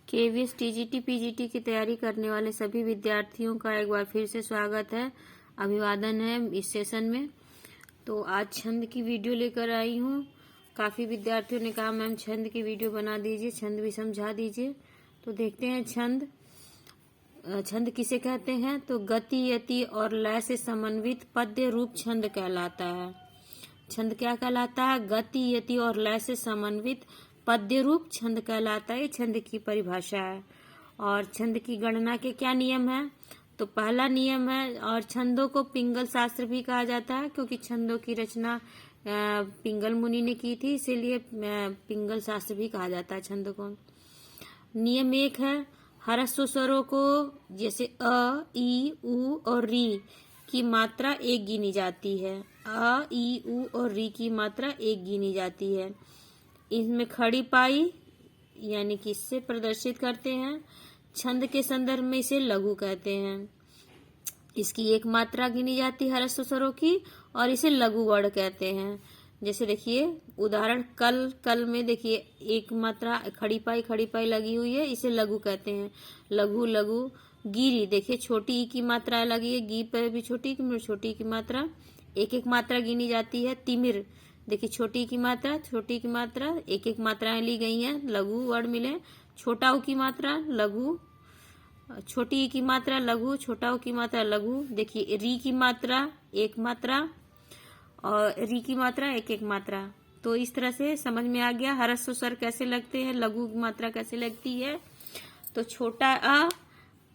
KVS TGT PGT की तैयारी करने वाले सभी विद्यार्थियों का एक बार फिर से स्वागत है, अभिवादन है इस सेशन में। तो आज छंद की वीडियो लेकर आई हूँ। काफ़ी विद्यार्थियों ने कहा मैम छंद की वीडियो बना दीजिए, छंद भी समझा दीजिए। तो देखते हैं छंद किसे कहते हैं। तो गति, यति और लय से समन्वित पद्य रूप छंद कहलाता है। छंद क्या कहलाता है? गति, यति और लय से समन्वित पद्य रूप छंद कहलाता है। छंद की परिभाषा है। और छंद की गणना के क्या नियम है? तो पहला नियम है, और छंदों को पिंगल शास्त्र भी कहा जाता है क्योंकि छंदों की रचना पिंगल मुनि ने की थी, इसीलिए पिंगल शास्त्र भी कहा जाता है छंद को। नियम 1 है, ह्रस्व स्वरों को जैसे अ, ई, उ और री की मात्रा 1 गिनी जाती है। अ, ई, उ और री की मात्रा 1 गिनी जाती है। इसमें खड़ी पाई यानी कि इससे प्रदर्शित करते हैं। छंद के संदर्भ में इसे लघु कहते हैं। इसकी 1 मात्रा गिनी जाती है ह्रस्व स्वरों की, और इसे लघु वर्ण कहते हैं। जैसे देखिए उदाहरण कल में देखिए 1 मात्रा खड़ी पाई लगी हुई है, इसे लघु कहते हैं। लघु लघु। गिरी देखिए छोटी ई की मात्रा लगी है, गी पर भी छोटी की मात्रा 1 मात्रा गिनी जाती है। तिमिर देखिए छोटी की मात्रा 1 मात्राएं ली गई हैं, लघु वर्ण मिले। छोटा ऊ की मात्रा लघु, छोटी ई की मात्रा लघु, छोटा ऊ की मात्रा लघु। देखिए री की मात्रा 1 मात्रा और री की मात्रा 1 मात्रा। तो इस तरह से समझ में आ गया ह्रस्व स्वर कैसे लगते हैं, लघु की मात्रा कैसे लगती है। तो छोटा अ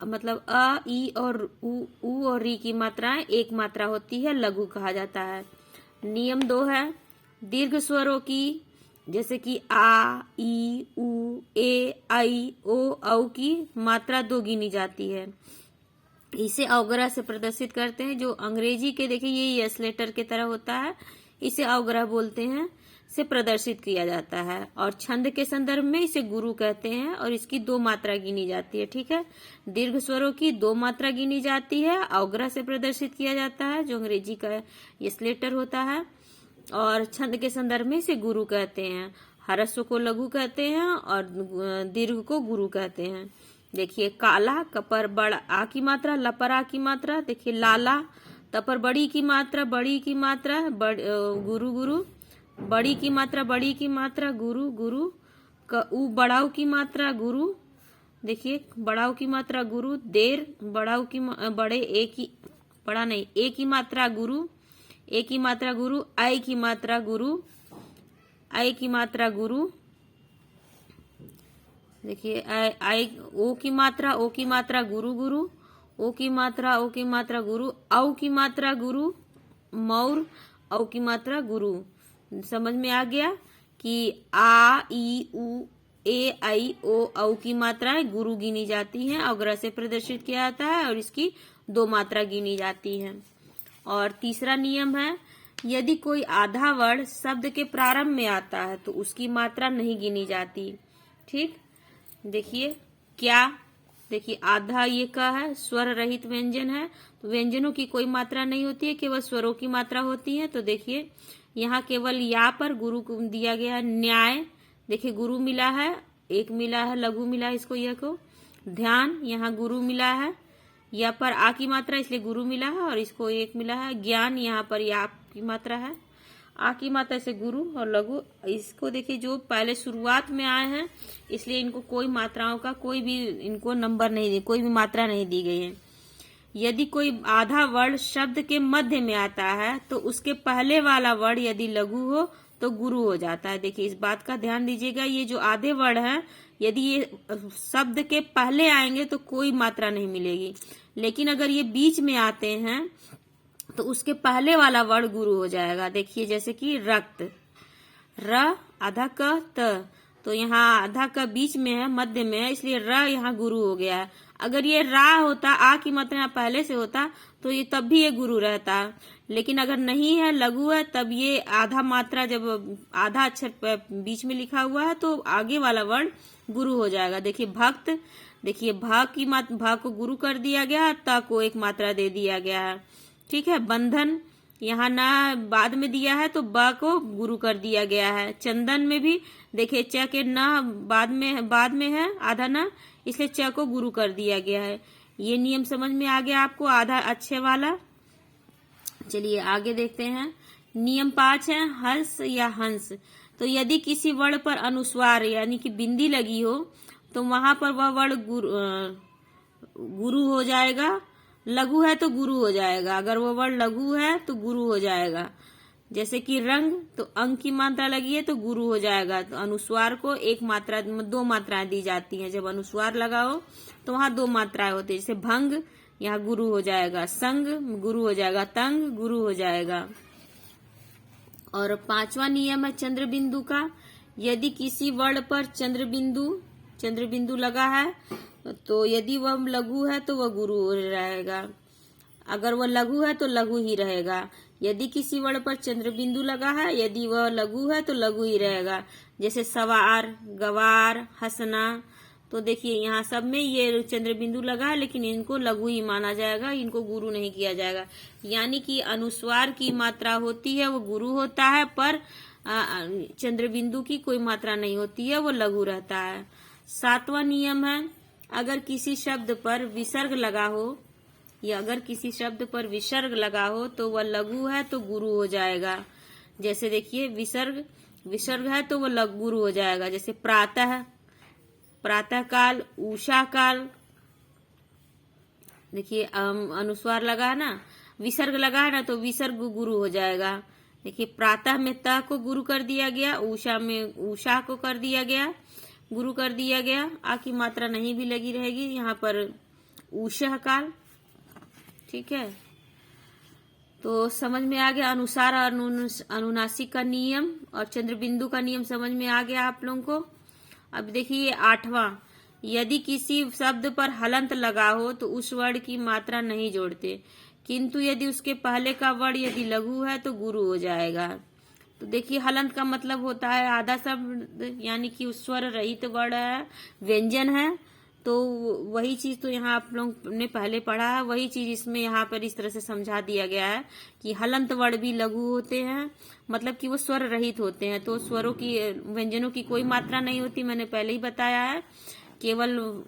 मतलब अ, ई और उ और री की मात्राएं 1 मात्रा होती है, लघु कहा जाता है। नियम 2 है, दीर्घ स्वरों की जैसे कि आ, ई, उ, ए, आई, ओ, औ की मात्रा 2 गिनी जाती है। इसे अवग्रह से प्रदर्शित करते हैं। जो अंग्रेजी के देखिए ये यस लेटर की तरह होता है, इसे अवग्रह बोलते हैं, से प्रदर्शित किया जाता है। और छंद के संदर्भ में इसे गुरु कहते हैं और इसकी 2 मात्रा गिनी जाती है। ठीक है, दीर्घ स्वरों की 2 मात्रा गिनी जाती है, अवग्रह से प्रदर्शित किया जाता है जो अंग्रेजी का यस लेटर होता है। और छंद के संदर्भ में इसे गुरु कहते हैं। ह्रस्व को लघु कहते हैं और दीर्घ को गुरु कहते हैं। देखिए काला, कपर बड़ आ की मात्रा, लपर आ की मात्रा। देखिए लाला, तपर बड़ी की मात्रा गुरु गुरु, बड़ी की मात्रा गुरु गुरु, उ बड़ाऊ की मात्रा गुरु। देखिए बड़ाऊ की मात्रा गुरु। देर बड़ाऊ की बड़े एक ही मात्रा गुरु, ए की मात्रा गुरु। आई की मात्रा गुरु। देखिए आई ओ की मात्रा गुरु गुरु, ओ की मात्रा गुरु। औ की मात्रा गुरु, मौर, औ की मात्रा गुरु। समझ में आ गया कि आ, ई, उ, ए, आई, ओ, औ की मात्राएं गुरु गिनी जाती हैं, अवग्रह से प्रदर्शित किया जाता है और इसकी 2 मात्रा गिनी जाती है। और तीसरा नियम है, यदि कोई आधा वर्ण शब्द के प्रारंभ में आता है तो उसकी मात्रा नहीं गिनी जाती। ठीक, देखिए क्या, देखिए आधा ये का है, स्वर रहित व्यंजन है, तो व्यंजनों की कोई मात्रा नहीं होती है, केवल स्वरों की मात्रा होती है। तो देखिए यहाँ केवल या पर गुरु को दिया गया है। न्याय देखिए गुरु मिला है, 1 मिला है, लघु मिला है इसको, यह को। ध्यान यहाँ गुरु मिला है, या पर आ की मात्रा इसलिए गुरु मिला है और इसको 1 मिला है। ज्ञान यहाँ पर या की मात्रा है, आ की मात्रा से गुरु और लघु। इसको देखिए जो पहले शुरुआत में आए हैं इसलिए इनको कोई मात्राओं का कोई भी इनको नंबर नहीं दी, कोई भी मात्रा नहीं दी गई है। यदि कोई आधा वर्ण शब्द के मध्य में आता है तो उसके पहले वाला वर्ण यदि लघु हो तो गुरु हो जाता है। देखिए इस बात का ध्यान दीजिएगा, ये जो आधे वर्ण हैं यदि ये शब्द के पहले आएंगे तो कोई मात्रा नहीं मिलेगी, लेकिन अगर ये बीच में आते हैं तो उसके पहले वाला वर्ण गुरु हो जाएगा। देखिए जैसे कि रक्त, र आधा क त, तो यहाँ आधा का बीच में है, मध्य में है, इसलिए र यहाँ गुरु हो गया है। अगर ये रा होता, आ की मात्रा पहले से होता तो ये तब भी ये गुरु रहता, लेकिन अगर नहीं है, लघु है, तब ये आधा मात्रा जब आधा अक्षर बीच में लिखा हुआ है तो आगे वाला वर्ण गुरु हो जाएगा। देखिए भक्त, देखिए भा को गुरु कर दिया गया, ता को 1 मात्रा दे दिया गया है। ठीक है, बंधन यहाँ ना बाद में दिया है तो ब को गुरु कर दिया गया है। चंदन में भी देखिए च के ना बाद में है आधा ना, इसलिए च को गुरु कर दिया गया है। ये नियम समझ में आ गया आपको आधा अच्छे वाला। चलिए आगे देखते हैं। नियम 5 है हर्ष या हंस। तो यदि किसी वर्ण पर अनुस्वार यानी कि बिंदी लगी हो तो वहां पर वह वर्ण गुरु हो जाएगा। लघु है तो गुरु हो जाएगा। अगर वो वर्ण लघु है तो गुरु हो जाएगा। जैसे कि रंग, तो अंग की मात्रा लगी है तो गुरु हो जाएगा। तो अनुस्वार को दो मात्राएं दी जाती हैं। जब अनुस्वार लगा हो तो वहां दो मात्राएं होती है। जैसे भंग, यहाँ गुरु हो जाएगा। संग गुरु हो जाएगा। तंग गुरु हो जाएगा। और 5वां नियम है चंद्र बिंदु का। यदि किसी वर्ण पर चंद्र बिंदु लगा है तो यदि वह लघु है तो वह गुरु रहेगा। अगर वह लघु है तो लघु ही रहेगा। यदि किसी वर्ण पर चंद्र बिंदु लगा है, यदि वह लघु है तो लघु ही रहेगा। जैसे सवार, गवार, हंसना। तो देखिए यहाँ सब में ये चंद्र बिंदु लगा है, लेकिन इनको लघु ही माना जाएगा, इनको गुरु नहीं किया जाएगा। यानी कि अनुस्वार की मात्रा होती है वो गुरु होता है, पर चंद्र बिंदु की कोई मात्रा नहीं होती है, वो लघु रहता है। 7वां नियम है अगर किसी शब्द पर विसर्ग लगा हो या अगर किसी शब्द पर विसर्ग लगा हो तो वह लघु है तो गुरु हो जाएगा। जैसे देखिए विसर्ग है तो वह गुरु हो जाएगा। जैसे प्रातः काल, उषा काल। देखिए अनुस्वार लगा है ना, विसर्ग लगा है ना, तो विसर्ग गुरु हो जाएगा। देखिए प्रातः में त को गुरु कर दिया गया, उषा में उषा को कर दिया गया, गुरु कर दिया गया। आ की मात्रा नहीं भी लगी रहेगी यहाँ पर उषा काल। ठीक है, तो समझ में आ गया अनुसार और अनुनासिक का नियम और चंद्र बिंदु का नियम समझ में आ गया आप लोगों को। अब देखिए 8वां, यदि किसी शब्द पर हलंत लगा हो तो उस वर्ण की मात्रा नहीं जोड़ते, किंतु यदि उसके पहले का वर्ण यदि लघु है तो गुरु हो जाएगा। तो देखिए हलंत का मतलब होता है आधा शब्द, यानी कि उस स्वर रहित वर्ण है, व्यंजन है। तो वही चीज तो यहाँ आप लोग ने पहले पढ़ा है, वही चीज इसमें यहाँ पर इस तरह से समझा दिया गया है कि हलंत वर्ण भी लघु होते हैं, मतलब कि वो स्वर रहित होते हैं। तो स्वरों की व्यंजनों की कोई मात्रा नहीं होती, मैंने पहले ही बताया है, केवल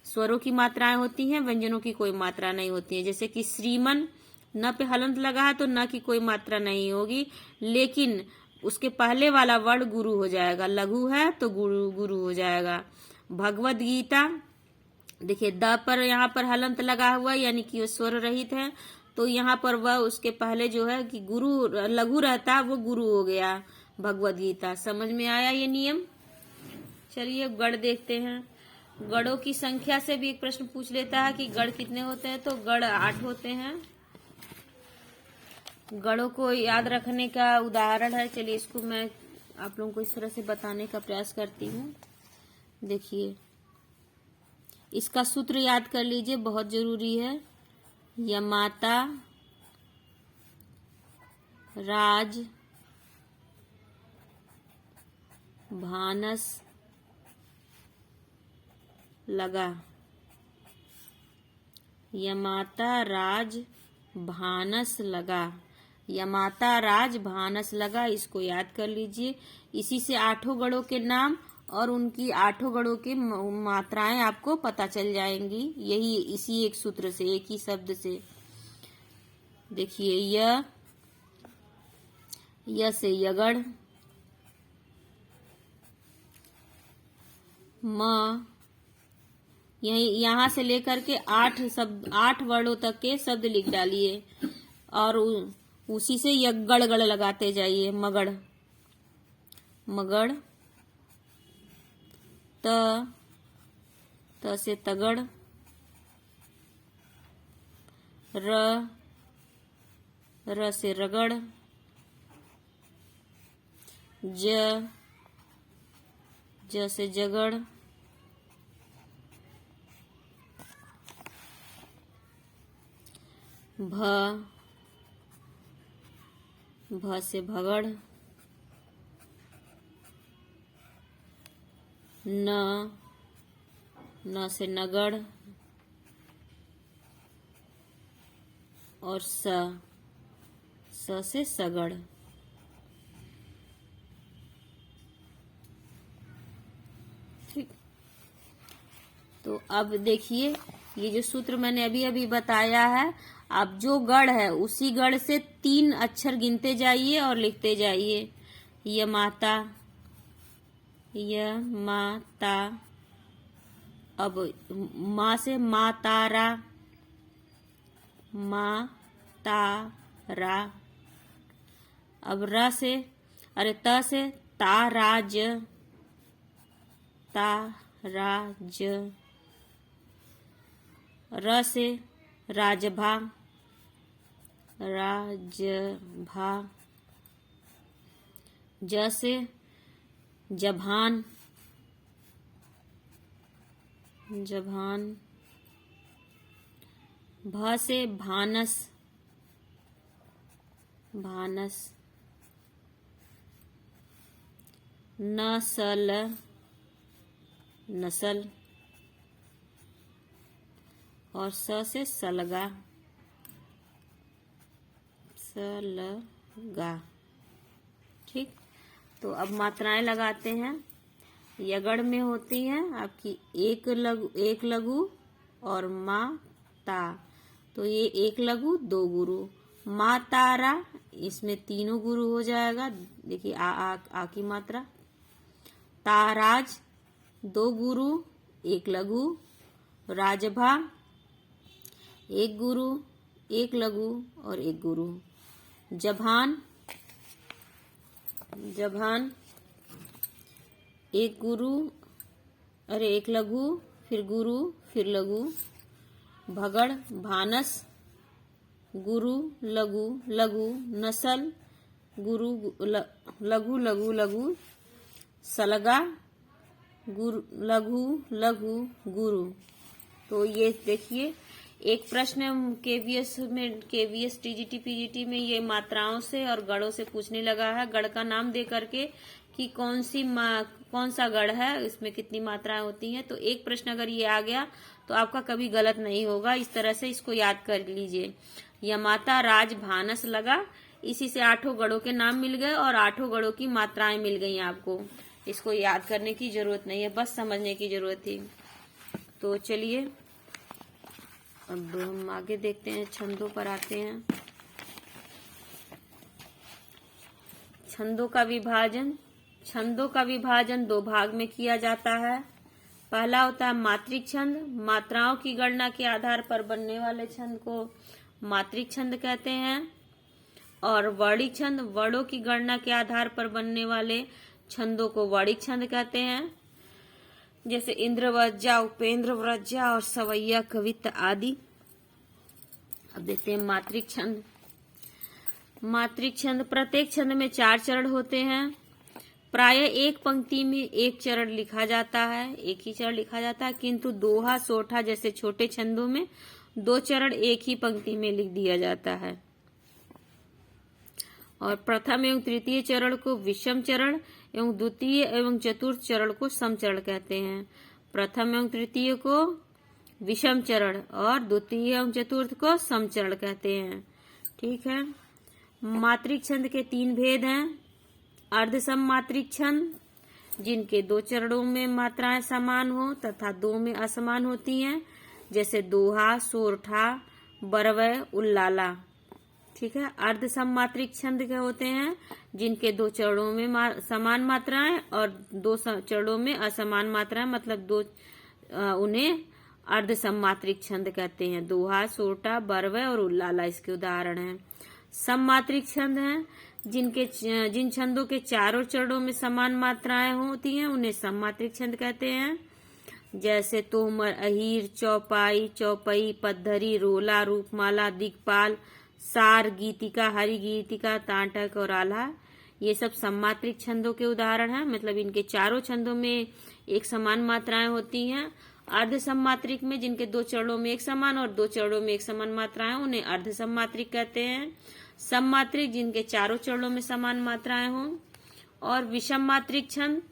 स्वरों की मात्राएं होती हैं, व्यंजनों की कोई मात्रा नहीं होती है। जैसे कि श्रीमन, न पे हलंत लगा है तो न की कोई मात्रा नहीं होगी, लेकिन उसके पहले वाला वर्ण गुरु हो जाएगा। लघु है तो गुरु हो जाएगा। भगवद गीता, देखिए द पर यहाँ पर हलंत लगा हुआ यानी कि वो स्वर रहित है, तो यहाँ पर वह उसके पहले जो है कि गुरु लघु रहता है वो गुरु हो गया। भगवद गीता। समझ में आया ये नियम। चलिए गढ़ देखते हैं। गढ़ों की संख्या से भी एक प्रश्न पूछ लेता है कि गढ़ कितने होते हैं, तो गढ़ 8 होते हैं। गढ़ों को याद रखने का उदाहरण है, चलिए इसको मैं आप लोगों को इस तरह से बताने का प्रयास करती हूँ। देखिए इसका सूत्र याद कर लीजिए, बहुत जरूरी है। यमाता राज भानस लगा। यमाता राज भानस लगा। यमाता राज भानस लगा, इसको याद कर लीजिए। इसी से 8 गढ़ों के नाम और उनकी 8 गढ़ों की मात्राएं आपको पता चल जाएंगी, यही इसी एक सूत्र से, एक ही शब्द से। देखिए य से यगढ़, म, यहाँ से लेकर के 8 वर्णों तक के शब्द लिख डालिए और उसी से यगड़ गढ़ लगाते जाइए। मगड़, मगड़, त से तगड़, र से रगड़, ज से जगड़, भ से भगड़, न से नगड़ और स से सगड़। ठीक, तो अब देखिए ये जो सूत्र मैंने अभी अभी बताया है, अब जो गढ़ है उसी गढ़ से 3 अक्षर गिनते जाइए और लिखते जाइए। य माता, य माता, अब माँ से मातारा, मातारा, अब र से त से ताराज, ताराज, र से राजभा, राजभा, ज से जभान, जभान, भ से भानस, भानस, नसल, नसल, और स से सलगा, सलगा। ठीक, तो अब मात्राएं लगाते हैं। यगड़ में होती है आपकी एक लघु और माता, तो ये एक लघु 2 गुरु। मातारा, इसमें तीनों गुरु हो जाएगा। देखिए आ की मात्रा। ताराज 2 गुरु 1 लघु। राजभा 1 गुरु 1 लघु और 1 गुरु। जभान, जभान 1 गुरु, अरे 1 लघु, फिर गुरु, फिर लघु। भगड़, भानस, गुरु, लघु, लघु। नसल, गुरु, लघु, लघु, लघु। सलगा, गुरु, लघु, लघु, गुरु। तो ये देखिए एक प्रश्न केवीएस टीजीटी पीजीटी में ये मात्राओं से और गढ़ों से पूछने लगा है। गढ़ का नाम दे करके कि कौन सा गढ़ है, इसमें कितनी मात्राएं होती हैं। तो एक प्रश्न अगर ये आ गया तो आपका कभी गलत नहीं होगा। इस तरह से इसको याद कर लीजिए। यमाता राज भानस लगा, इसी से 8 गढ़ों के नाम मिल गए और 8 गढ़ों की मात्राएं मिल गई आपको। इसको याद करने की जरूरत नहीं है, बस समझने की जरूरत थी। तो चलिए अब हम आगे देखते हैं, छंदों पर आते हैं। छंदों का विभाजन। छंदों का विभाजन 2 भाग में किया जाता है। पहला होता है मात्रिक छंद। मात्राओं की गणना के आधार पर बनने वाले छंद को मात्रिक छंद कहते हैं। और वर्णिक छंद, वर्णों की गणना के आधार पर बनने वाले छंदों को वर्णिक छंद कहते हैं। जैसे इंद्रवज्जा, उपेंद्र व्रज्जा और सवैया कवित्त आदि। अब देखते हैं मात्रिक छंद। मात्रिक छंद, प्रत्येक छंद में 4 चरण होते हैं। प्राय एक पंक्ति में 1 चरण लिखा जाता है, एक ही चरण लिखा जाता है, किंतु दोहा, सोठा जैसे छोटे छंदों में 2 चरण एक ही पंक्ति में लिख दिया जाता है। और प्रथम एवं तृतीय चरण को विषम चरण एवं द्वितीय एवं चतुर्थ चरण को सम चरण कहते हैं। प्रथम एवं तृतीय को विषम चरण और द्वितीय एवं चतुर्थ को सम चरण कहते हैं। ठीक है। मात्रिक छंद के 3 भेद हैं। अर्धसम मात्रिक छंद, जिनके 2 चरणों में मात्राएं समान हो तथा 2 में असमान होती हैं, जैसे दोहा, सोरठा, बरवय, उल्लाला। ठीक है। अर्धसम मात्रिक छंद क्या होते हैं, जिनके 2 चरणों में समान मात्राएं और 2 चरणों में असमान मात्राएं, मतलब उन्हें अर्धसम मात्रिक छंद कहते हैं। दोहा, सोरठा, बरवय और उल्लाला इसके उदाहरण हैं। सम मात्रिक छंद हैं, जिन छंदों के चारों चरणों में समान मात्राएं होती हैं, उन्हें सम मात्रिक छंद कहते हैं। जैसे तोमर, अहीर, चौपाई, चौपई, पद्धरी, रोला, रूपमाला, दिक्पाल, सार, गीतिका, हरि गीतिका, तांटक और आल्हा, ये सब सममात्रिक छंदों के उदाहरण हैं। मतलब इनके चारों छंदों में एक समान मात्राएं होती हैं। अर्ध सममात्रिक में जिनके 2 चरणों में एक समान और 2 चरणों में एक समान मात्राएं, उन्हें अर्ध सममात्रिक कहते हैं। सममात्रिक, जिनके चारों चरणों में समान मात्राएं हों। और विषम मात्रिक छंद,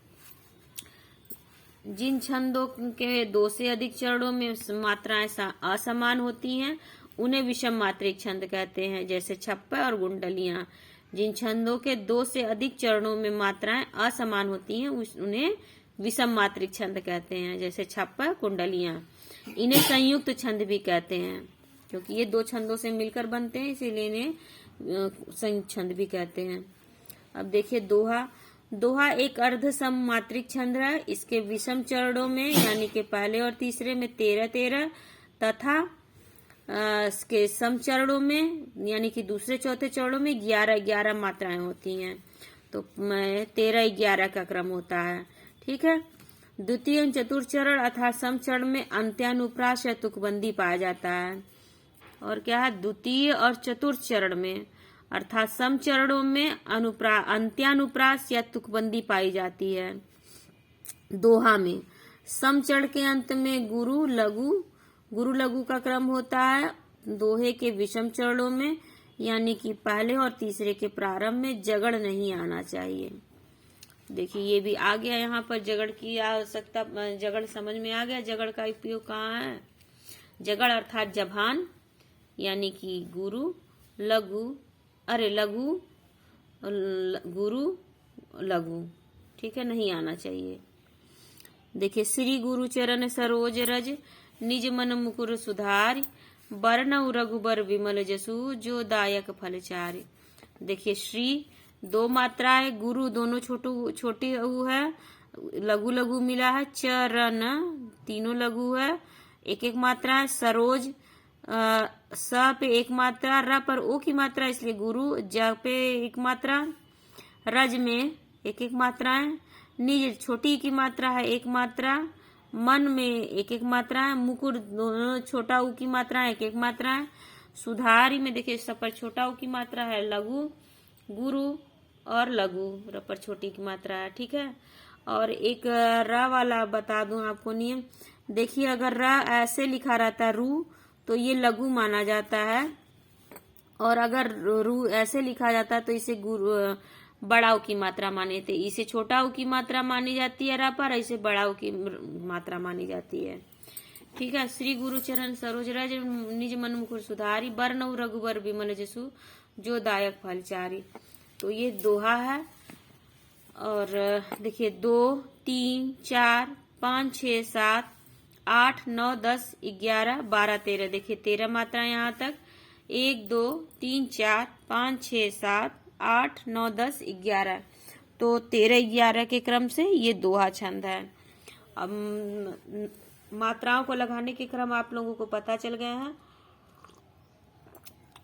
जिन छंदों के 2 से अधिक चरणों में मात्राएं असमान होती हैं, उन्हें विषम मात्रिक छंद कहते हैं, जैसे छप्पा और गुंडलियां। जिन छंदों के 2 से अधिक चरणों में मात्राएं असमान होती हैं उन्हें विषम मात्रिक छंद कहते हैं, जैसे छप्पा कुंडलियां। इन्हें संयुक्त छंद भी कहते हैं, क्योंकि ये 2 छंदों से मिलकर बनते हैं, इसीलिए इन्हें संयुक्त छंद भी कहते हैं। अब देखिए दोहा। दोहा एक अर्ध सम मात्रिक छंद है। इसके विषम चरणों में यानी कि पहले और तीसरे में 13-13 तथा इसके सम चरणों में यानी कि दूसरे चौथे चरणों में 11-11 मात्राएं होती हैं। तो 13-11 का क्रम होता है। ठीक है। द्वितीय और चतुर्थ चरण अर्थात सम चरण में अंत्यानुप्रास या तुकबंदी पाया जाता है। और क्या है? द्वितीय और चतुर्थ चरण में अर्थात सम चरणों में अंत्यानुप्रास या तुकबंदी पाई जाती है। दोहा में सम चरण के अंत में गुरु लघु का क्रम होता है। दोहे के विषम चरणों में यानी कि पहले और तीसरे के प्रारंभ में जगड़ नहीं आना चाहिए। देखिए ये भी आ गया, यहाँ पर जगड़ की आवश्यकता, जगड़ समझ में आ गया। जगड़ का उपयोग कहाँ है? जगड़ अर्थात जभान यानी कि गुरु लघु, ठीक है, नहीं आना चाहिए। देखिए श्री गुरु चरण सरोज रज निज मन मुकुर सुधार बरनउ रघुबर विमल जसु जो दायक फल चार। देखिए श्री 2 मात्राएं, गुरु दोनों छोटी उ है, लघु मिला है, चरण तीनों लघु है, एक मात्रा है। सरोज स पे 1 मात्रा, र पर ओ की मात्रा इसलिए गुरु, ज पे 1 मात्रा, रज में 1 मात्रा है, निज छोटी की मात्रा है 1 मात्रा, मन में 1 मात्रा है, मुकुर दोनों छोटा उ की मात्रा है 1 मात्रा है। सुधारी में देखिए सब पर छोटा उ की मात्रा है लघु, गुरु और लघु र पर छोटी की मात्रा है। ठीक है। और एक र वाला बता दूं आपको नियम। देखिए अगर र ऐसे लिखा रहता रू तो ये लघु माना जाता है, और अगर रू ऐसे लिखा जाता है तो इसे बड़ा उ की मात्रा माने थे। इसे छोटा उ की मात्रा मानी जाती है र पर, इसे बड़ा उ की मात्रा मानी जाती है। ठीक है। श्री गुरु चरण सरोज रज निज मन मुकुर सुधारी बरनउ रघुबर विमल जसु जो दायक फल चारी। तो ये दोहा है। और देखिए 2, 3, 4, 5, 6, 7, 8, 9, 10, 11, 12, 13। देखिए 13 मात्रा यहाँ तक। 1, 2, 3, 4, 5, 6, 7, 8, 9, 10, 11। तो 13-11 के क्रम से ये दोहा छंद है। अब मात्राओं को लगाने के क्रम आप लोगों को पता चल गया है,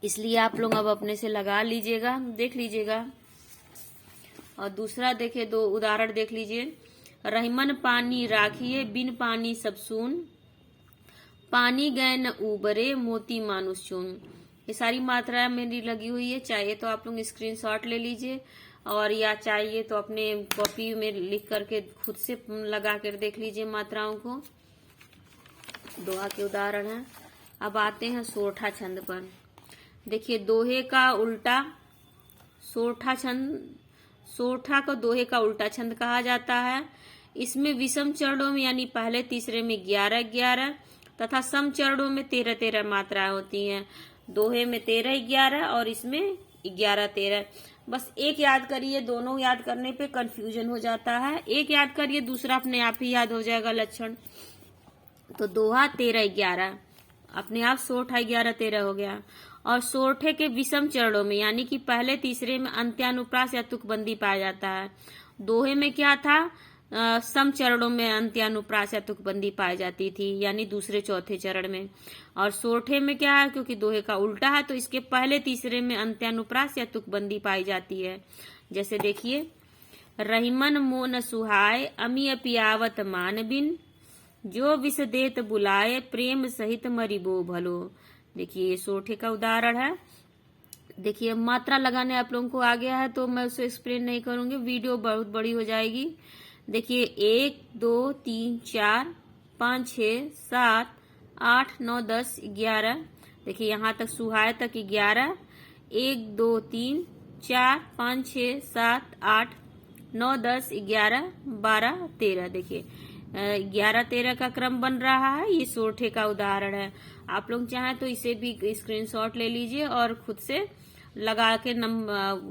इसलिए आप लोग अब अपने से लगा लीजिएगा, देख लीजिएगा। और दूसरा देखिए 2 उदाहरण देख लीजिए। रहीमन पानी राखिए बिन पानी सब सून पानी गए न उबरे मोती मानुष चून। ये सारी मात्राएं मेरी लगी हुई है। चाहिए तो आप लोग स्क्रीनशॉट ले लीजिए, और या चाहिए तो अपने कॉपी में लिख करके खुद से लगा कर देख लीजिए मात्राओं को। दोहा के उदाहरण है। अब आते हैं सोरठा छंद पर। देखिए दोहे का उल्टा सोरठा छंद, सोरठा को दोहे का उल्टा छंद कहा जाता है। इसमें विषम चरणों में यानी पहले तीसरे में 11-11 तथा सम चरणों में 13-13 मात्राएं होती हैं। दोहे में 13-11 और इसमें 11-13। बस एक याद करिए, दोनों याद करने पे कंफ्यूजन हो जाता है। एक याद करिए, दूसरा अपने आप ही याद हो जाएगा लक्षण। तो दोहा 13-11 अपने आप सोरठा 11-13 हो गया। और सोरठे के विषम चरणों में यानी कि पहले तीसरे में अंत्यानुप्रास या तुकबंदी पाया जाता है। दोहे में क्या था? सम चरणों में अंत्यानुप्रास या तुकबंदी पाई जाती थी, यानी दूसरे चौथे चरण में। और सोरठे में क्या है? क्योंकि दोहे का उल्टा है तो इसके पहले तीसरे में अंत्यानुप्रास या तुकबंदी पाई जाती है। जैसे देखिए, रहीमन मोन सुहाय अमी पियावत मान बिन जो विष देत बुलाए प्रेम सहित मरिबो भलो। देखिए ये सोरठे का उदाहरण है। देखिए मात्रा लगाने आप लोगों को आ गया है तो मैं उसे एक्सप्लेन नहीं करूंगी, वीडियो बहुत बड़ी हो जाएगी। देखिए 1, 2, 3, 4, 5, 6, 7, 8, 9, 10, 11। देखिए यहाँ तक सुहाय तक 11। 1, 2, 3, 4, 5, 6, 7, 8, 9, 10, 11, 12, 13। देखिए 11-13 का क्रम बन रहा है। ये सोरठे का उदाहरण है। आप लोग चाहें तो इसे भी स्क्रीनशॉट ले लीजिए और खुद से लगा के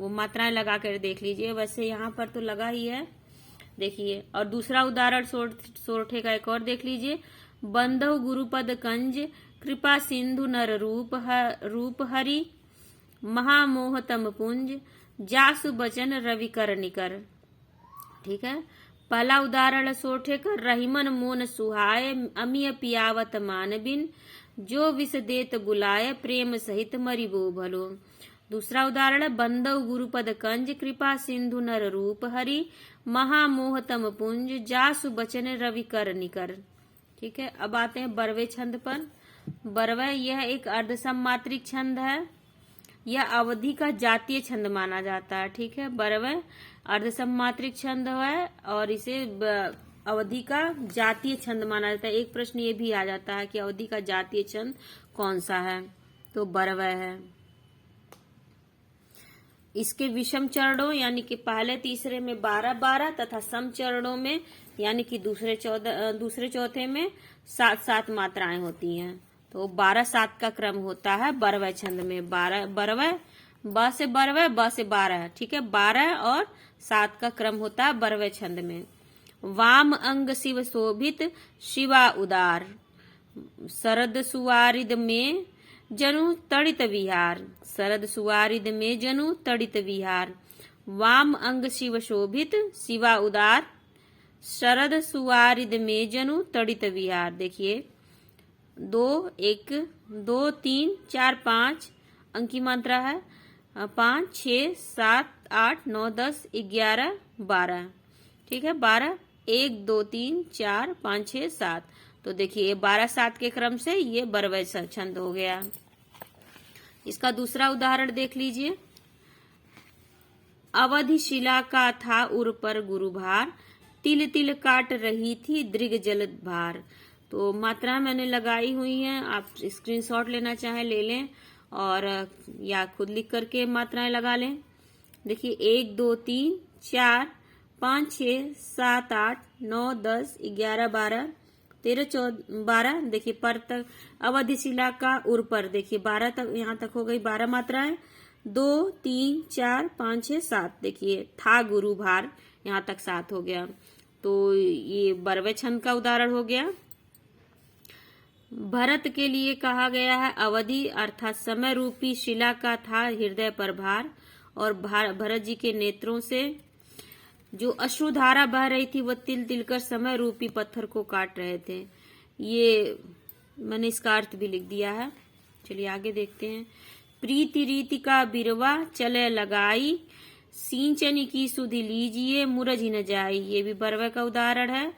मात्राएं लगा कर देख लीजिए। वैसे यहाँ पर तो लगा ही है, देखिए। और दूसरा उदाहरण सोरठे का एक और देख लीजिए। बंधव गुरुपद कंज कृपा सिंधु नर रूप हरि महामोहतम पुंज जासु बचन रवि कर निकर। ठीक है। पहला उदाहरण सोरठे का। रहीमन मोन सुहाय अमिय पियावत मानबिन जो विष देत बुलाय प्रेम सहित मरिबो भलो। दूसरा उदाहरण बंधव गुरुपद कंज कृपा सिंधु नर रूप हरि महामोहतम पुंज जासु बचन रवि कर निकर। ठीक है। अब आते हैं बरवे छंद पर। बरवे यह एक अर्धसम्मात्रिक छंद है। यह अवधि का जातीय छंद माना जाता है। ठीक है। बरवे अर्धसम्मात्रिक छंद है और इसे अवधि का जातीय छंद माना जाता है। एक प्रश्न ये भी आ जाता है कि अवधि का जातीय छंद कौन सा है, तो बरवे है। इसके विषम चरणों यानी कि पहले तीसरे में 12-12 तथा सम चरणों में यानी कि दूसरे चौथे में 7-7 मात्राएं होती हैं। तो 12-7 का क्रम होता है बरवे छंद में। 12 बरवे, ब से बरवे, ब से 12। ठीक है। 12 और 7 का क्रम होता है बरवे छंद में। वाम अंग शिव शोभित शिवा उदार शरद सुवारिद में जनु तड़ित विहार। शरद सुवारिद में जनु तड़ित विहार। वाम अंग शिव शोभित शिवा उदार शरद सुवारिद में जनु तड़ित विहार। देखिए 2 1 2 3 4 5 अंक की मात्रा है। 5 6 7 8 9 10 11 12। ठीक है। 12 1 2 3 4 5 6 7। तो देखिए 12-7 के क्रम से ये बरवे छंद हो गया। इसका दूसरा उदाहरण देख लीजिए। अवधि शिला का था उर पर गुरुभार तिल तिल काट रही थी दृग जल भार। तो मात्रा मैंने लगाई हुई हैं, आप स्क्रीनशॉट लेना चाहे ले लें और या खुद लिख करके मात्राएं लगा लें। देखिए 1 2 3 4 5 6 7 8 9 10 11 12 13 14 12। देखिए पर तक अवधि शिला का उर पर, देखिए 12 तक, यहाँ तक हो गई 12 मात्राएं। 2 3 4 5 6 7। देखिए था गुरु भार, यहाँ तक 7 हो गया। तो ये बरवे छंद का उदाहरण हो गया। भरत के लिए कहा गया है अवधि अर्थात समय रूपी शिला का था हृदय पर भार और भरत जी के नेत्रों से जो अश्रुधारा बह रही थी वह तिल तिल कर समय रूपी पत्थर को काट रहे थे। ये मैंने इसका अर्थ भी लिख दिया है। चलिए आगे देखते हैं। प्रीति रीति का बिरवा चले लगाई सिंचन की सुधि लीजिए मुरझ न जाई। ये भी बरवे का उदाहरण है।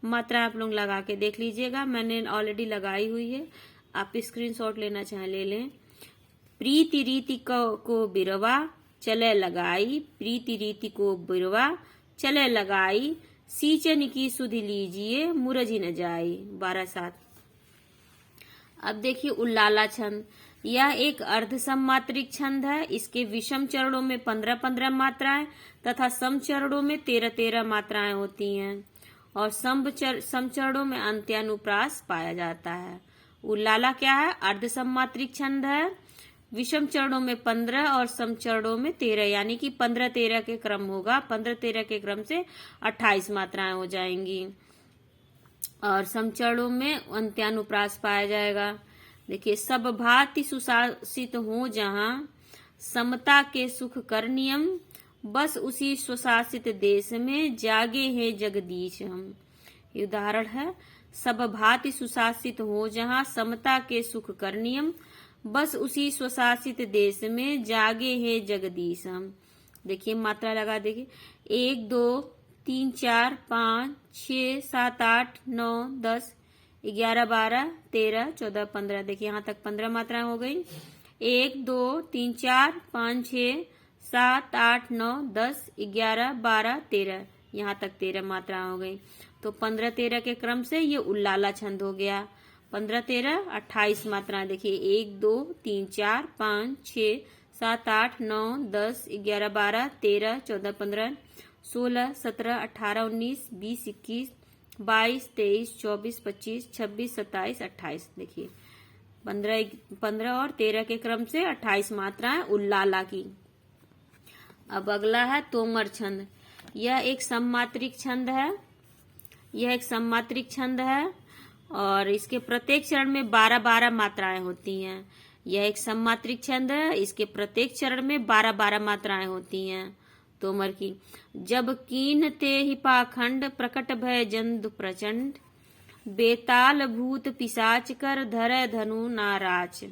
मात्रा आप लोग लगा के देख लीजिएगा, मैंने ऑलरेडी लगाई हुई है, आप स्क्रीनशॉट लेना चाहे ले लें। प्रीति रीति को बिरवा चले लगाई, प्रीति रीति को बिरवा चले लगाई सिंचन की सुधि लीजिए मुरझ न जाई। 12-7। अब देखिए उल्लाला छंद। यह एक अर्धसम्मात्रिक छंद है। इसके विषम चरणों में 15-15 मात्राएं तथा सम चरणों में 13-13 मात्राएं होती हैं और सम चरणों में अंत्यानुप्रास पाया जाता है। उल्लाला क्या है? अर्धसम्मात्रिक छंद है। विषम चरणों में 15 और सम चरणों में 13 यानी कि 15-13 के क्रम होगा। 15-13 के क्रम से 28 मात्राएं हो जाएंगी और सम चरणों में अंत्यानुप्रास पाया जाएगा। देखिए सब भांति सुशासित हो जहां समता के सुख कर नियम बस उसी स्वशासित देश में जागे हैं जगदीश हम। ये उदाहरण है। सब भांति सुशासित हो जहां समता के सुख कर नियम बस उसी स्वशासित देश में जागे हैं जगदीश हम। देखिए मात्रा लगा देखिए 1 2 3 4 5 6 7 8 9 10 11 12 13 14 15। देखिए यहाँ तक 15 मात्राएं हो गई। 1 2 3 4 5 6 7 8 9 10 11 12 13। यहाँ तक 13 मात्राएं हो गई। तो 15-13 के क्रम से ये उल्लाला छंद हो गया। 15-13 28 मात्राएं। देखिए 1 2 3 4 5 6 7 8 9 10 11 12 13 14 15 16 17 18 19 20 21 22, 23, 24, 25, 26, 27, 28। देखिए 15 और 13 के क्रम से 28 मात्राएं उल्लाला की। अब अगला है तोमर छंद। यह एक सममात्रिक छंद है। यह एक सममात्रिक छंद है और इसके प्रत्येक चरण में 12-12 मात्राएं होती हैं। यह एक सममात्रिक छंद है, इसके प्रत्येक चरण में 12-12 मात्राएं होती हैं तोमर की। जब कीन ते ही पाखंड प्रकट भय जंतु प्रचंड, बेताल भूत पिशाच कर धर धनु नाराच।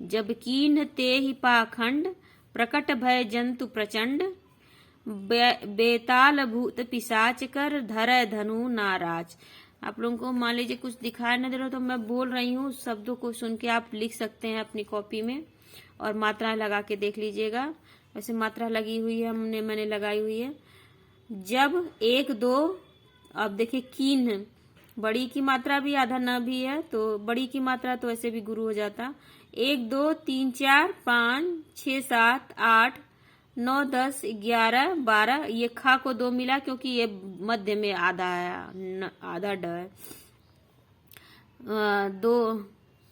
जब कीन ते ही पाखंड प्रकट भय जंतु प्रचंड, बेताल भूत पिशाच कर धर धनु नाराज। आप लोगों को मान लीजिए कुछ दिखाई न दे रहा तो मैं बोल रही हूँ, शब्दों को सुन के आप लिख सकते हैं अपनी कॉपी में और मात्राएं लगा के देख लीजिएगा। वैसे मात्रा लगी हुई है, मैंने लगाई हुई है। जब 1, 2, अब देखिए कीन बड़ी की मात्रा भी आधा न भी है तो बड़ी की मात्रा तो ऐसे भी गुरु हो जाता। 1, 2, 3, 4, 5, 6, 7, 8, 9, 10, 11, 12। ये खा को 2 मिला क्योंकि ये मध्य में आधा है, आधा ड है। 2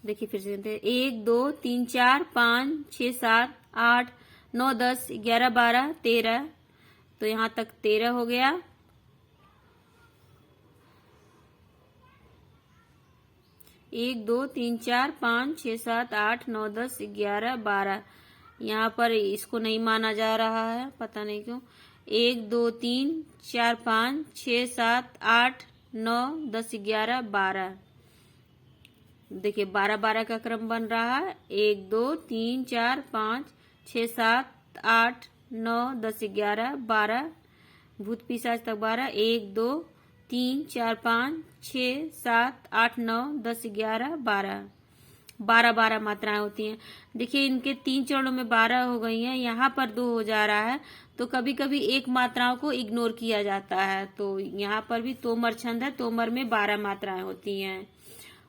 देखिए फिर से 1, 2, 3, 4, 5, 6, 7, 8, 9, 10, 11, 12, 13। तो यहाँ तक 13 हो गया। 1, 2, 3, 4, 5, 6, 7, 8, 9, 10, 11, 12। यहाँ पर इसको नहीं माना जा रहा है, पता नहीं क्यों। 1, 2, 3, 4, 5, 6, 7, 8, 9, 10, 11, 12। देखिए 12-12 का क्रम बन रहा है। 1, 2, 3, 4, 5, 6, 7, 8, 9, 10, 11, 12। भूत पिशाच तक 12। 1, 2, 3, 4, 5, 6, 7, 8, 9, 10, 11, 12। 12-12 मात्राएं होती हैं। देखिए इनके 3 चरणों में 12 हो गई हैं, यहाँ पर 2 हो जा रहा है तो कभी कभी एक मात्राओं को इग्नोर किया जाता है। तो यहाँ पर भी तोमर छंद है, तोमर में 12 मात्राएं होती हैं।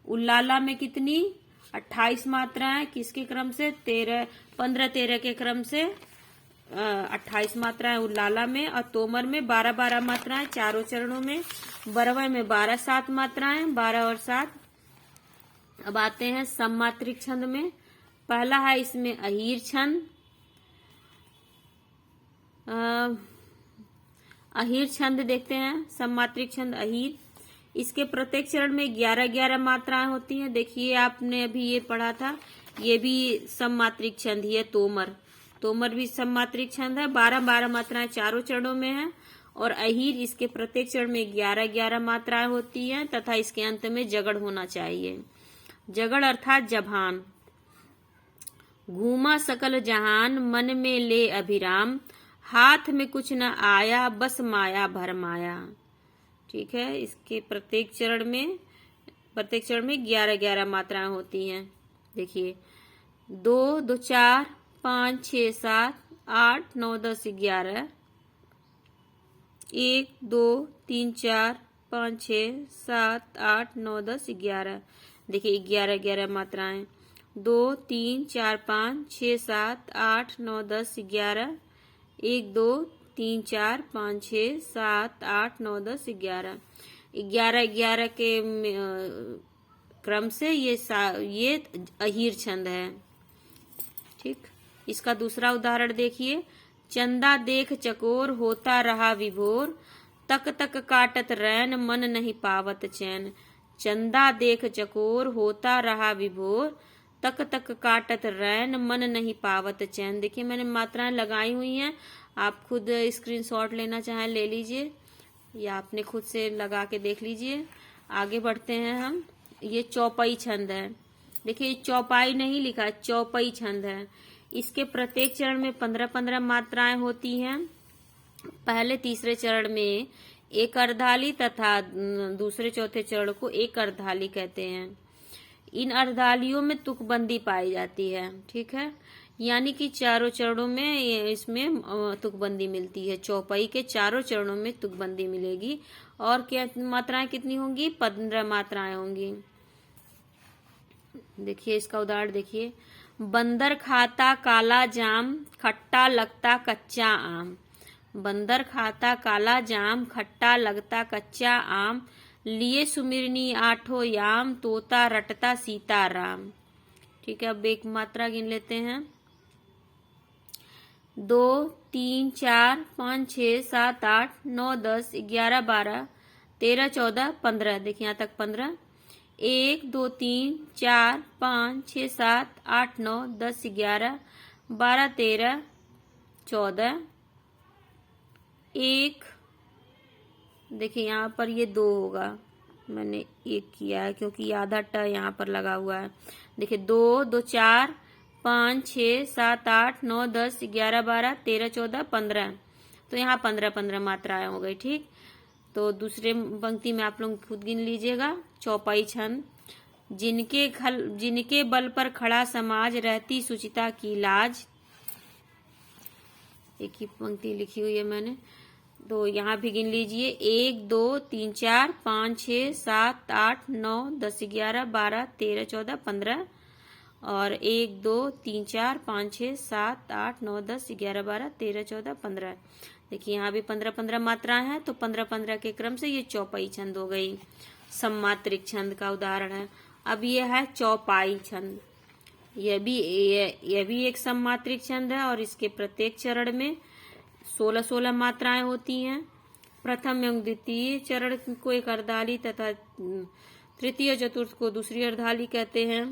उल्लाला में कितनी? 28 मात्राएं। किसके क्रम से? 15-13 के क्रम से 28 मात्राएं उल्लाला में, और तोमर में 12-12 मात्राएं चारों चरणों में। बरवय में 12-7 मात्राएं, 12 और 7। अब आते हैं सममात्रिक छंद में। पहला है इसमें अहीर छंद। अहीर छंद देखते हैं, सममात्रिक छंद अहीर। इसके प्रत्येक चरण में 11-11 मात्राएं होती हैं। देखिए आपने अभी ये पढ़ा था, ये भी सममात्रिक छंद ही है। तोमर भी सममात्रिक छंद है। 12-12 मात्राएं चारों चरणों में है। और अहीर इसके प्रत्येक चरण में 11-11 मात्राएं होती हैं तथा इसके अंत में जगड़ होना चाहिए। जगड़ अर्थात जभान। घूमा सकल जहान मन में ले अभिराम, हाथ में कुछ न आया बस माया भर माया। ठीक है, इसके प्रत्येक चरण में 11-11 मात्राएं होती हैं। देखिए 2, 2, 4, 5, 6, 7, 8, 9, 10, 11। 1, 2, 3, 4, 5, 6, 7, 8, 9, 10, 11। देखिए 11-11 मात्राएं। 2, 3, 4, 5, 6, 7, 8, 9, 10, 11। 1, 2, 3, 4, 5, 6, 7, 8, 9, 10, 11। 11-11 के क्रम से ये अहीर छंद है। ठीक, इसका दूसरा उदाहरण देखिए। चंदा देख चकोर होता रहा विभोर, तक तक काटत रैन मन नहीं पावत चैन। चंदा देख चकोर होता रहा विभोर, तक तक काटत रैन मन नहीं पावत चैन। देखिए मैंने मात्राएं लगाई हुई हैं, आप खुद स्क्रीनशॉट लेना चाहें ले लीजिए या आपने खुद से लगा के देख लीजिए। आगे बढ़ते हैं हम। ये चौपाई छंद है। देखिए चौपाई नहीं लिखा, चौपाई छंद है। इसके प्रत्येक चरण में 15-15 मात्राएं होती हैं। पहले तीसरे चरण में एक अर्धाली तथा दूसरे चौथे चरण को एक अर्धाली कहते हैं। इन अर्धालियों में तुकबंदी पाई जाती है। ठीक है, यानी कि चारों चरणों में इसमें तुकबंदी मिलती है। चौपाई के चारों चरणों में तुकबंदी मिलेगी। और क्या मात्राएं कितनी होंगी? 15 मात्राएं होंगी। देखिए इसका उदाहरण देखिए। बंदर खाता काला जाम, खट्टा लगता कच्चा आम। बंदर खाता काला जाम, खट्टा लगता कच्चा आम। लिए सुमिरनी आठों याम, तोता रटता सीताराम। ठीक है, अब एक मात्रा गिन लेते हैं। 2 3 4 5 6 7 8 9 10 11 12 13 14 15। देखिए यहाँ तक 15। 1 2 3 4 5 6 7 8 9 10 11 12 13 14। 1 देखिए यहाँ पर ये 2 होगा, मैंने 1 किया है क्योंकि आधा ट यहाँ पर लगा हुआ है। देखिए 2 2 4 5 6 7 8 9 10 11 12 13 14 15। तो यहाँ 15 15 मात्राएं हो गई। ठीक, तो दूसरे पंक्ति में आप लोग खुद गिन लीजिएगा। चौपाई छंद। जिनके बल पर खड़ा समाज, रहती सुचिता की लाज। एक ही पंक्ति लिखी हुई है मैंने, तो यहाँ भी गिन लीजिए। 1 2 3 4 5 6 7 8 9 10 11 12 13 14 15। और 1 2 3 4 5 6 7 8 9 10 11 12 13 14 15। देखिए यहाँ भी 15 15 मात्राएं हैं, तो 15 15 के क्रम से ये चौपाई छंद हो गई। सम्मात्रिक छंद का उदाहरण है। अब ये है चौपाई छंद। यह भी एक सम्मात्रिक छंद है और इसके प्रत्येक चरण में 16-16 मात्राएं होती हैं। प्रथम एवं द्वितीय चरण को एक अर्धाली तथा तृतीय चतुर्थ को दूसरी अर्धाली कहते हैं।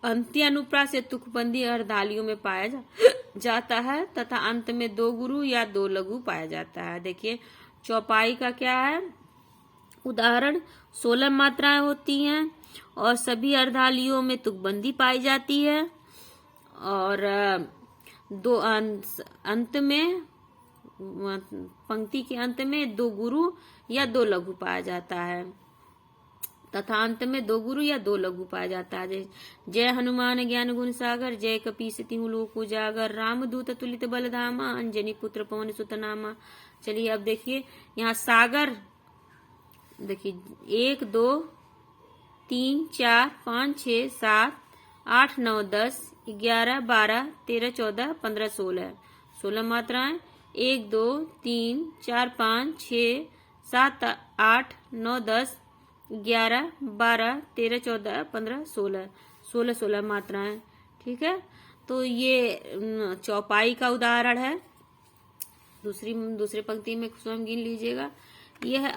अंत्य अनुप्रास से तुकबंदी अर्धालियों में पाया जाता है तथा अंत में 2 गुरु या 2 लघु पाया जाता है। देखिए चौपाई का क्या है उदाहरण। 16 मात्राएं होती हैं और सभी अर्धालियों में तुकबंदी पाई जाती है और 2 अंत में पंक्ति के अंत में 2 गुरु या 2 लघु पाया जाता है तथा अंत में 2 गुरु या 2 लघु पाया जाता है। जय हनुमान ज्ञान गुण सागर, जय कपीस तिहु लोक उजागर, रामदूत तुलित बलधामा, अंजनी पुत्र पवन सुत नामा। चलिए अब देखिए यहाँ सागर, देखिए 1 2 3 4 5 6 7 8 9 10 11 12 13 14 15 16। 16 मात्राएं। 1 2 3 4 5 6 7 8 9 10 11 12 13 14 15 16। 16 मात्राएं। ठीक है, तो ये चौपाई का उदाहरण है। दूसरे पंक्ति में स्वयं गिन लीजिएगा। यह है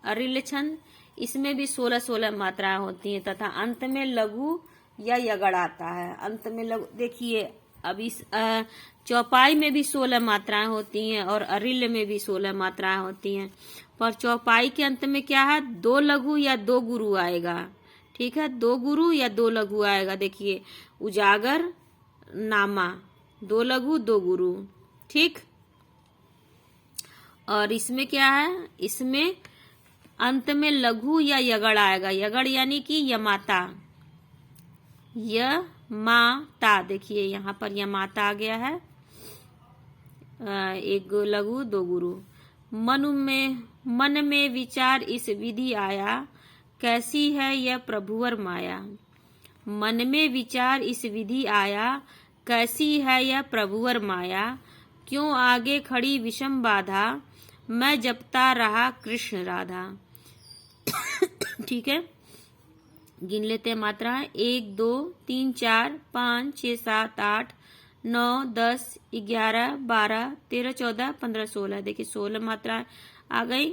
अरिल छंद। इसमें भी 16-16 मात्राएं होती हैं तथा अंत में लघु या यगड़ आता है। अंत में लघु, देखिए अब इस चौपाई में भी 16 मात्राएं होती हैं और अरिल में भी 16 मात्राएं होती हैं, पर चौपाई के अंत में क्या है 2 लघु या 2 गुरु आएगा। ठीक है, 2 गुरु या 2 लघु आएगा। देखिए उजागर नामा, 2 लघु 2 गुरु। ठीक, और इसमें क्या है, इसमें अंत में लघु या यगड़ आएगा। यगड़ यानी कि यमाता, यमाता। देखिए यहाँ पर यमाता आ गया है। 1 लघु 2 गुरु। मन में विचार इस विधि आया, कैसी है यह प्रभुवर माया। मन में विचार इस विधि आया, कैसी है यह प्रभुवर माया। क्यों आगे खड़ी विषम बाधा, मैं जपता रहा कृष्ण राधा। ठीक है, गिन लेते हैं मात्राएं। 1 2 3 4 5 6 7 8 9 10 11 12 13 14 15 16। देखिए 16 मात्राएं आ गई।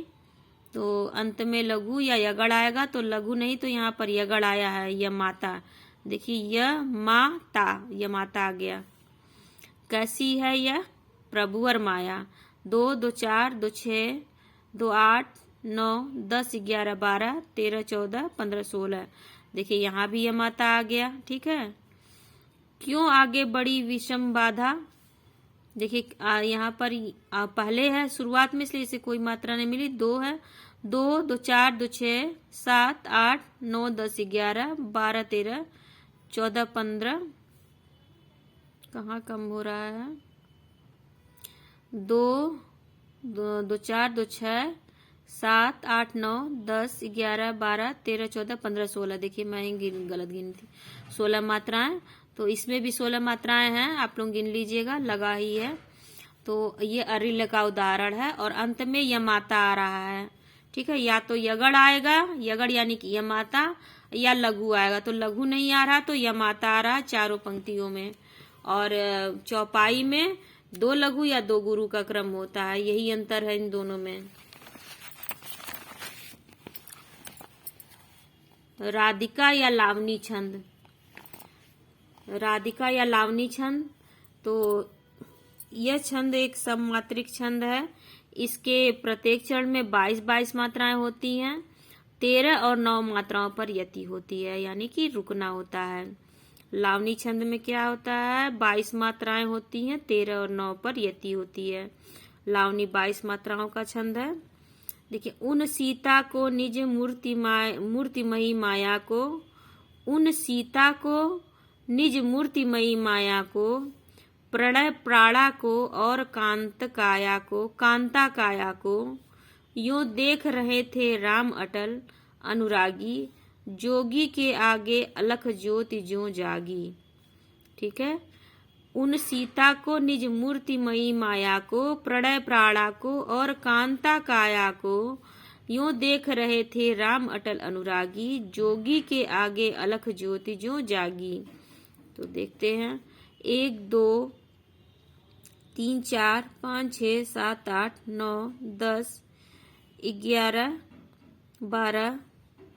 तो अंत में लघु या यगड़ आएगा, तो लघु नहीं तो यहाँ पर यगड़ आया है, यह माता। देखिए यह माता आ गया। कैसी है यह प्रभुवर माया। 2 2 4 2 6 2 8 9 10 11 12 13 14 15 16। देखिए यहाँ भी यह माता आ गया। ठीक है, क्यों आगे बड़ी विषम बाधा। देखिए यहाँ पर पहले है शुरुआत में, इसलिए इसे कोई मात्रा नहीं मिली। 2 है, 2 2 4 2 6 7 8 9 10 11 12 13 14 15। कहाँ कम हो रहा है। 2 2 4 2 6 7 8 9 10 11 12 13 14 15 16। देखिए मैं गलत गिनी थी। 16 मात्राएं, तो इसमें भी 16 मात्राएं हैं, आप लोग गिन लीजिएगा, लगा ही है। तो ये अरिल का उदाहरण है और अंत में यमाता आ रहा है। ठीक है, या तो यगड़ आएगा, यगड़ यानी कि यमाता, या लघु आएगा। तो लघु नहीं आ रहा तो यमाता आ रहा चारों पंक्तियों में। और चौपाई में 2 लघु या 2 गुरु का क्रम होता है, यही अंतर है इन दोनों में। राधिका या लावनी छंद, राधिका या लावनी छंद, तो यह छंद एक सममात्रिक छंद है। इसके प्रत्येक चरण में 22 मात्राएं होती हैं। 13 और 9 मात्राओं पर यति होती है, यानी कि रुकना होता है। लावनी छंद में क्या होता है, 22 मात्राएं होती हैं, 13 और 9 पर यति होती है। लावनी 22 मात्राओं का छंद है। देखिए, उन सीता को निज मूर्तिमयी माया को, उन सीता को निज मूर्तिमयी माया को, प्रणय प्राणा को और कांता काया को, यूं देख रहे थे राम अटल अनुरागी, जोगी के आगे अलख ज्योति ज्यों जागी। ठीक है, उन सीता को निज मूर्तिमयी माया को, प्रणय प्राणा को और कांता काया को, यूं देख रहे थे राम अटल अनुरागी, जोगी के आगे अलख ज्योति ज्यों जागी। तो देखते हैं, 1 2 3 4 5 6 7 8 9 10 11 12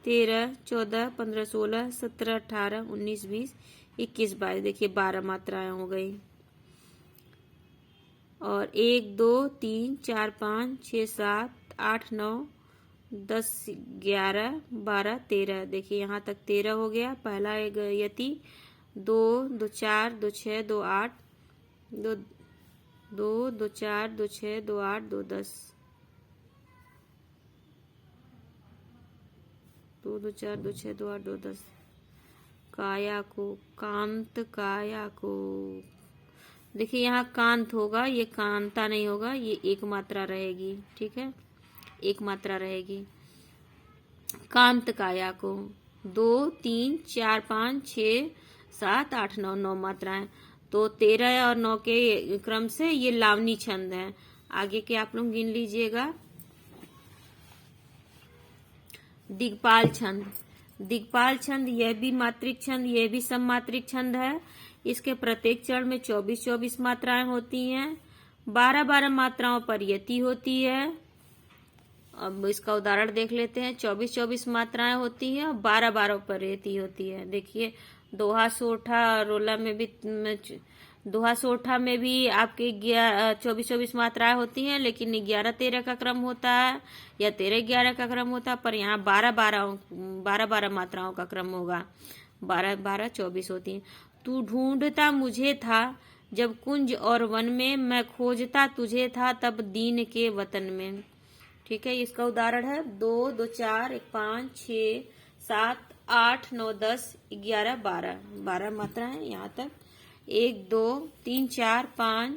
13 14 15 16 17 18 19 20 21 22। देखिए 12 मात्राएं हो गई। और 1 2 3 4 5 6 7 8 9 10 11 12 13। देखिए यहाँ तक 13 हो गया पहला एक यति। 2 2 4 2 6 2 8 2 2 2 4 2 6 2 8 2 10 2 2 4 2 6 2 8 2 10। काया को, कांत काया को, देखिए यहाँ कांत होगा, ये कांता नहीं होगा, ये एक मात्रा रहेगी। ठीक है, एक मात्रा रहेगी। कांत काया को 2 3 4 5 6 7 8 9 9 मात्राएं। तो 13 और 9 के क्रम से ये लावनी छंद है। आगे के आप लोग गिन लीजिएगा। दिग्पाल छंद, दिग्पाल छंद यह भी मात्रिक छंद, यह भी सममात्रिक छंद है। इसके प्रत्येक चरण में 24 मात्राएं होती हैं। 12 मात्राओं पर यति होती है। अब इसका उदाहरण देख लेते हैं। 24 मात्राएं होती हैं और 12 पर यति होती है। देखिए दोहा सोठा रोला में भी, दोहा सोठा में भी आपके 24 मात्राएं होती हैं, लेकिन 11-13 का क्रम होता है या 13-11 का क्रम होता है। पर यहाँ 12 मात्राओं का क्रम होगा। 12 24 होती हैं। तू ढूंढता मुझे था जब कुंज और वन में, मैं खोजता तुझे था तब दीन के वतन में। ठीक है, इसका उदाहरण है 2 2 4 1 5 6 7 8 9 10 11 12 मात्रा है यहाँ तक। 1 2 3 4 5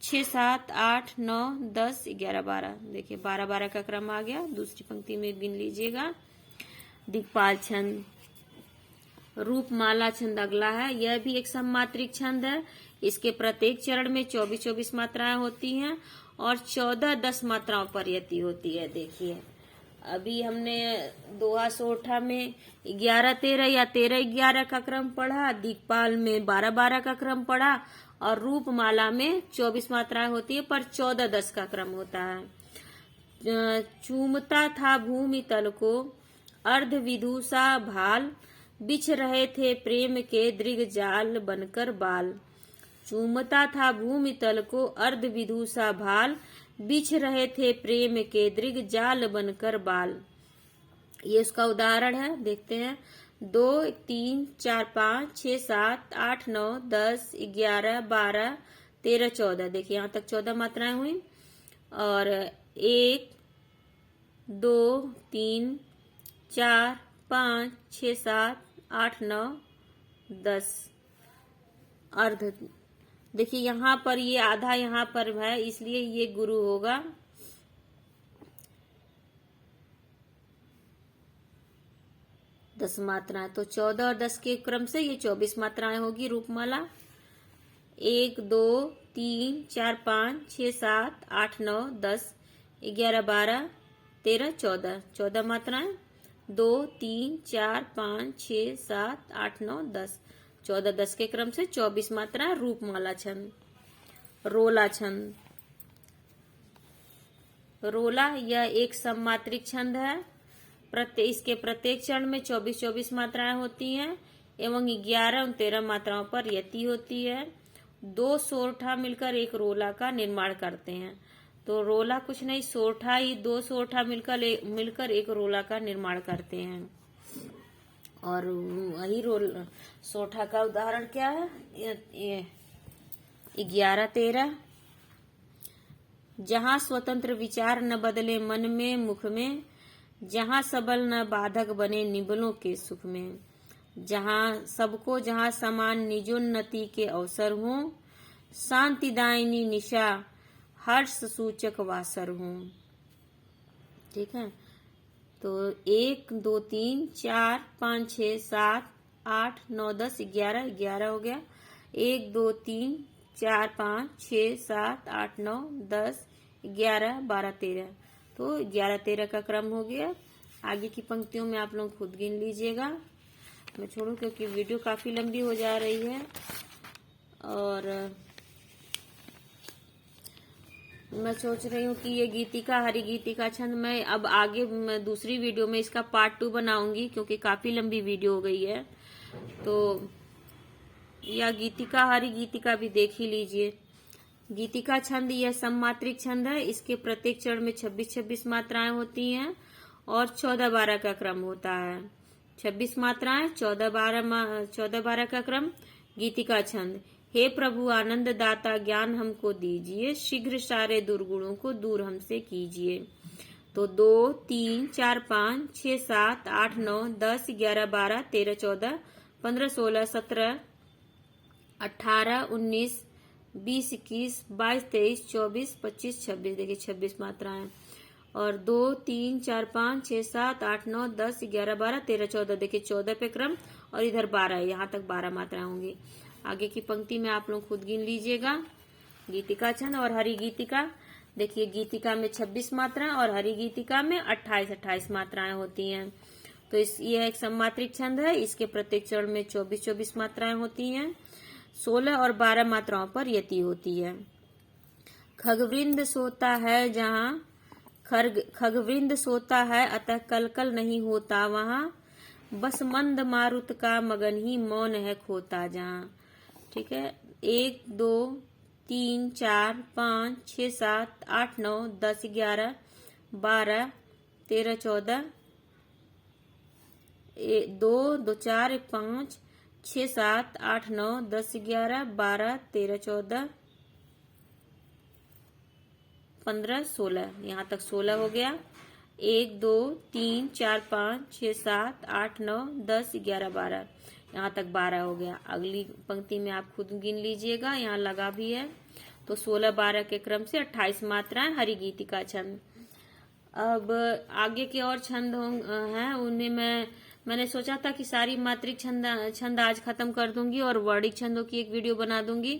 6 7 8 9 10 11 12। देखिए 12 का क्रम आ गया। दूसरी पंक्ति में गिन लीजिएगा। दिक्पाल छंद। रूपमाला छंद अगला है। यह भी एक सममात्रिक छंद है। इसके प्रत्येक चरण में 24 मात्राएं होती हैं और 14-10 मात्राओं पर यति होती है। देखिए अभी हमने दोहा सोठा में 11-13 या 13-11 का क्रम पढ़ा, दिक्पाल में 12 का क्रम पढ़ा और रूपमाला में 24 मात्राएं होती है पर 14-10 का क्रम होता है। चूमता था भूमि तल को अर्ध विदुषा भाल, बिछ रहे थे प्रेम के दृग जाल बनकर बाल। चूमता था भूमि तल को अर्ध विदुषा भाल, बिछ रहे थे प्रेम के दृग जाल बनकर बाल। ये उसका उदाहरण है, देखते हैं। 2 3 4 5 6 7 8 9 10 11 12 13 14। देखिए यहाँ तक 14 मात्राएं हुई। और 1 2 3 4 5 6 7 8 9 10 अर्ध। देखिए यहाँ पर ये आधा यहाँ पर है, इसलिए ये गुरु होगा। दस मात्राएं, तो 14 और 10 के क्रम से ये 24 मात्राएं होगी रूपमाला। 1 2 3 4 5 6 7 8 9 10 11 12 13, 14, 14 मात्राएं। 2, 3, 4, 5, 6, 7, 8, 9, 10, 14 10 के क्रम से 24 मात्राएं। रूपमाला छंद, रोला छंद। रोला यह एक सममात्रिक छंद है। इसके प्रत्येक चरण में 24-24 मात्राएं होती हैं एवं 11 और 13 मात्राओं पर यति होती है। 2 सोरठा मिलकर एक रोला का निर्माण करते हैं। तो रोला कुछ नहीं, सोरठा ही, 2 सोरठा मिलकर एक रोला का निर्माण करते हैं। और वही सोरठा का उदाहरण क्या है? 11, 13। जहाँ स्वतंत्र विचार न बदले मन में मुख में, जहाँ सबल न बाधक बने निबलों के सुख में, जहाँ समान निजोन्नति के अवसर हों, शांतिदायिनी निशा हर्ष सूचक वासर हों। ठीक है, तो 1, 2, 3, 4, 5, 6, 7, 8, 9, 10, 11, 11 हो गया। 1, 2, 3, 4, 5, 6, 7, 8, 9, 10, 11, 12, 13। तो 11, 13 का क्रम हो गया। आगे की पंक्तियों में आप लोग खुद गिन लीजिएगा। मैं छोड़ू क्योंकि वीडियो काफी लंबी हो जा रही है। और मैं सोच रही हूँ कि ये गीतिका, हरि गीतिका छंद मैं अब आगे दूसरी वीडियो में इसका पार्ट 2 बनाऊंगी, क्योंकि काफी लंबी वीडियो हो गई है। तो यह गीतिका, हरि गीतिका भी देख ही लीजिए। गीतिका छंद यह सममात्रिक छंद है। इसके प्रत्येक चरण में 26-26 मात्राएं होती हैं और 14-12 का क्रम होता है। 26 मात्राएं, 14-12 का क्रम। गीतिका छंद। हे प्रभु आनंद दाता ज्ञान हमको दीजिए, शीघ्र सारे दुर्गुणों को दूर हमसे कीजिए। तो 2, 3, 4, 5, 6, 7, 8, 9, 10, 11, 12, 13, 14, 15, 16, 17, 18, 19, 20, 21, 22, 23, 24, 25, 26। देखिए 26 मात्राएं। और 2, 3, 4, 5, 6, 7, 8, 9, 10, 11, 12, 13, 14। देखिए 14 पे क्रम और इधर 12 है, यहाँ तक 12 मात्राएं होंगी। आगे की पंक्ति में आप लोग खुद गिन लीजिएगा। गीतिका छंद और हरि गीतिका। देखिए गीतिका में 26 मात्राएं और हरि गीतिका में 28-28 मात्राएं होती हैं। तो यह एक सममात्रिक छंद है। इसके प्रत्येक चरण में 24-24 मात्राएं होती हैं। 16 और 12 मात्राओं पर यति होती है। खगवृंद सोता है जहाँ, खगवृंद सोता है अतः कलकल नहीं होता वहाँ, बस मंद मारुत का मगन ही मौन है खोता जहाँ। ठीक है, 1, 2, 3, 4, 5, 6, 7, 8, 9, 10, 11, 12, 13, 14, 2, 2, 4, 5, 6, 7, 8, 9, 10, 11, 12, 13, 14, 15, 16। यहाँ तक 16 हो गया। 1, 2, 3, 4, 5, 6, 7, 8, 9, 10, 11, 12। यहाँ तक 12 हो गया। अगली पंक्ति में आप खुद गिन लीजिएगा, यहाँ लगा भी है। तो 16-12 के क्रम से 28 मात्राएं हरि गीतिका छंद। अब आगे के और छंद हैं, उनमें मैंने सोचा था कि सारी मात्रिक छंद आज खत्म कर दूंगी और वर्णिक छंदों की एक वीडियो बना दूंगी,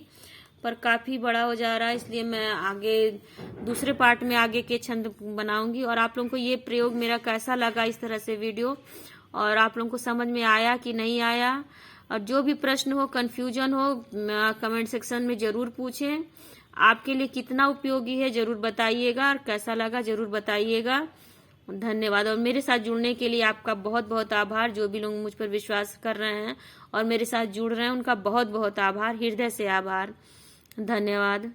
पर काफी बड़ा हो जा रहा है, इसलिए मैं आगे दूसरे पार्ट में आगे के छंद बनाऊंगी। और आप लोगों को ये प्रयोग मेरा कैसा लगा, इस तरह से वीडियो, और आप लोगों को समझ में आया कि नहीं आया, और जो भी प्रश्न हो, कंफ्यूजन हो, कमेंट सेक्शन में जरूर पूछें। आपके लिए कितना उपयोगी है जरूर बताइएगा, और कैसा लगा जरूर बताइएगा। धन्यवाद। और मेरे साथ जुड़ने के लिए आपका बहुत बहुत आभार। जो भी लोग मुझ पर विश्वास कर रहे हैं और मेरे साथ जुड़ रहे हैं, उनका बहुत बहुत आभार, हृदय से आभार। धन्यवाद।